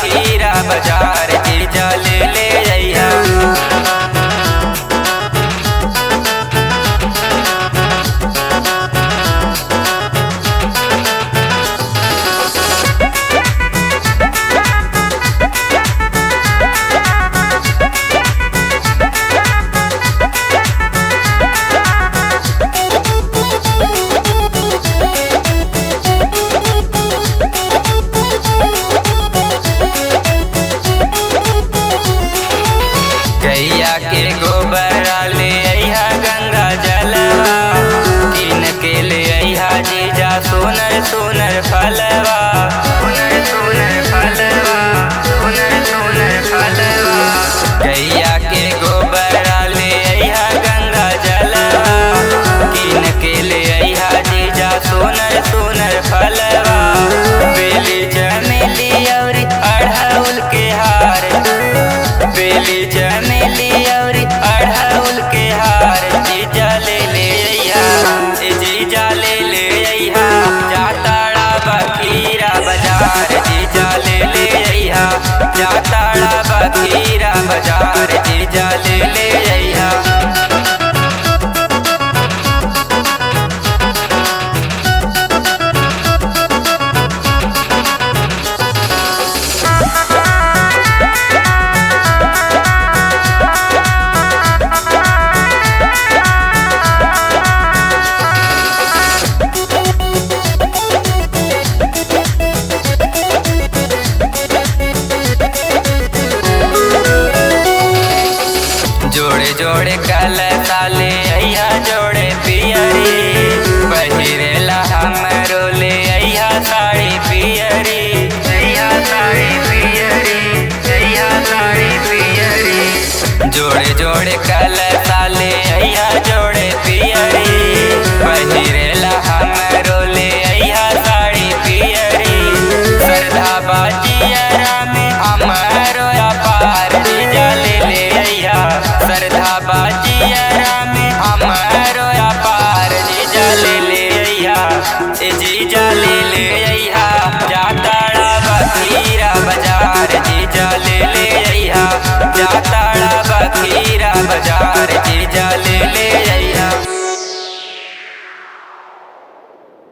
खीरा बाजार जीजा ले ले अइहा। गैया के गोबरा ले अइहा गंगा जलवा, कीन के ले अइहा जीजा सोनर सोनर फलवा। सोनर सोनर फलवा, सोनर सोनर फलवा। गैया के गोबरा ले अइहा गंगा जलवा, कीन के ले अइहा जीजा सोनर सोनर फलवा। बेली चमेली और अड़हुल के हार, बेली चमेली और अड़हुल के हार जीजा ले ले अइहा, जीजा ले ले अइहा। जाताड़ा बखीरा बाजार जीजा ले ले अइहा, जाताड़ा बखीरा बाजार जीजा ले ले अइहा। जोड़े जोड़े कलसा ले अइहा जोड़े पियरी, पहिरेला हमरो ले अइहा साड़ी पियरी। अइहा साड़ी पियरी, अइहा साड़ी पियरी। जोड़े जोड़े कलसा ले अइहा जोड़े